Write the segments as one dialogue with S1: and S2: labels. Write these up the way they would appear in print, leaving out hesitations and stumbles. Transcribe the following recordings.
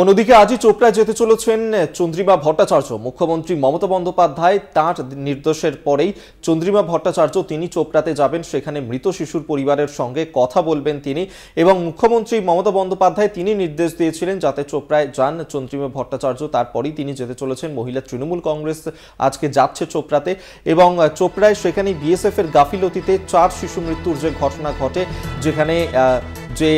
S1: অন্যদিকে আজই চোপড়ায় যেতে চলেছেন চন্দ্রিমা ভট্টাচার্য। মুখ্যমন্ত্রী মমতা বন্দ্যোপাধ্যায় তাঁর নির্দেশের পরেই চন্দ্রিমা ভট্টাচার্য তিনি চোপড়াতে যাবেন। সেখানে মৃত শিশুর পরিবারের সঙ্গে কথা বলবেন তিনি, এবং মুখ্যমন্ত্রী মমতা বন্দ্যোপাধ্যায় তিনি নির্দেশ দিয়েছিলেন যাতে চোপড়ায় যান চন্দ্রিমা ভট্টাচার্য। তারপরেই তিনি যেতে চলেছেন। মহিলা তৃণমূল কংগ্রেস আজকে যাচ্ছে চোপড়াতে, এবং চোপড়ায় সেখানে বিএসএফ এর গাফিলতিতে 4 শিশু মৃত্যুর যে ঘটনা ঘটে, যেখানে যে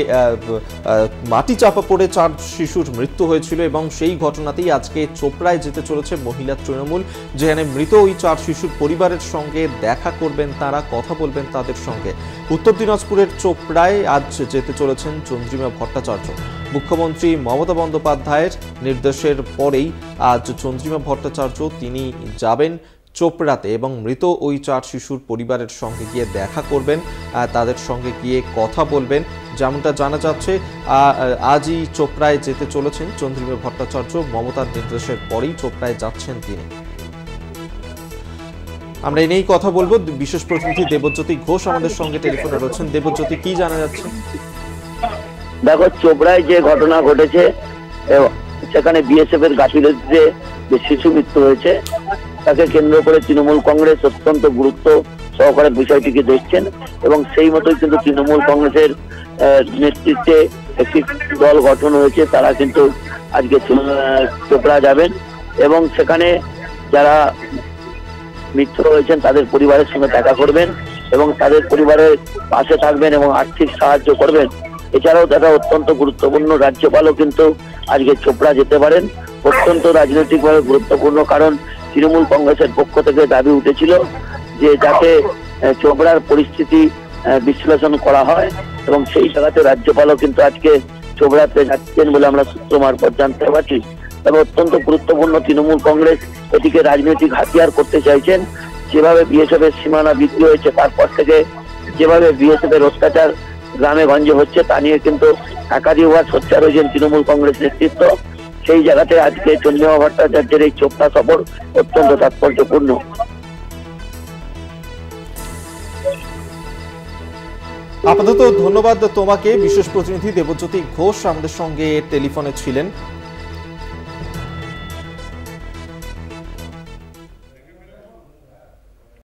S1: মাটি চাপা পড়ে 4 শিশুর মৃত্যু হয়েছিল, এবং সেই ঘটনাতেই আজকে চোপড়ায় যেতে চলেছে মহিলা তৃণমূল, যেখানে মৃত ওই 4 শিশুর পরিবারের সঙ্গে দেখা করবেন তারা, কথা বলবেন তাদের সঙ্গে। উত্তর দিনাজপুরের চোপড়ায় আজ যেতে চলেছেন চন্দ্রিমা ভট্টাচার্য। মুখ্যমন্ত্রী মমতা বন্দ্যোপাধ্যায়ের নির্দেশের পরেই আজ চন্দ্রিমা ভট্টাচার্য তিনি যাবেন চোপড়াতে, এবং মৃত ওই 4 শিশুর পরিবারের সঙ্গে গিয়ে দেখা করবেন, তাদের সঙ্গে গিয়ে কথা বলবেন। যেমনটা জানা যাচ্ছে আজই চোপড়ায় যেতে চলেছেন চন্দ্রিমা ভট্টাচার্য। মমতার নির্দেশের পরেই চোপড়ায় যাচ্ছেন তিনি। আমরা এই নিয়েই কথা বলবো। বিশেষ প্রতিনিধি দেবজ্যোতি ঘোষ আমাদের সঙ্গে টেলিফোনে রয়েছেন। দেবজ্যোতি, কি জানা যাচ্ছে?
S2: দেখো, চোপড়ায় যে ঘটনা ঘটেছে সেখানে বিএসএফ এর গাফিলতিতে যে শিশু মৃত্যু হয়েছে তাকে কেন্দ্র করে তৃণমূল কংগ্রেস অত্যন্ত গুরুত্ব সহকারে বিষয়টিকে দেখছেন, এবং সেই মতোই কিন্তু তৃণমূল কংগ্রেসের নেতৃত্বে একটি দল গঠন হয়েছে। তারা কিন্তু আজকে চোপড়া যাবেন এবং সেখানে যারা মৃত্যু হয়েছেন তাদের পরিবারের সঙ্গে দেখা করবেন এবং তাদের পরিবারের পাশে থাকবেন এবং আর্থিক সাহায্য করবেন। এছাড়াও দেখা অত্যন্ত গুরুত্বপূর্ণ, রাজ্যপালও কিন্তু আজকে চোপড়া যেতে পারেন। অত্যন্ত রাজনৈতিকভাবে গুরুত্বপূর্ণ, কারণ তৃণমূল কংগ্রেসের পক্ষ থেকে দাবি উঠেছিল যে যাতে চোপড়ার পরিস্থিতি বিশ্লেষণ করা হয়, এবং সেই জায়গাতে রাজ্যপালও কিন্তু আজকে চোপড়াতে যাচ্ছেন বলে আমরা সূত্র মারফত জানতে পারছি। তবে অত্যন্ত গুরুত্বপূর্ণ, তৃণমূল কংগ্রেস এটিকে রাজনৈতিক হাতিয়ার করতে চাইছেন। যেভাবে বিএসএফ এর সীমানা বৃদ্ধি হয়েছে, তারপর থেকে যেভাবে বিএসএফ এর অত্যাচার গ্রামে গঞ্জে হচ্ছে, তা নিয়ে কিন্তু একাধিকবার সোচ্চার হয়েছেন তৃণমূল কংগ্রেস নেতৃত্ব। সেই জায়গাতে আজকে চন্দ্রিমা ভট্টাচার্যের এই চোপড়া সফর অত্যন্ত তাৎপর্যপূর্ণ।
S1: আপাতত ধন্যবাদ তোমাকে। বিশেষ প্রতিনিধি দেবজ্যোতি ঘোষ আমাদের সঙ্গে টেলিফোনে ছিলেন।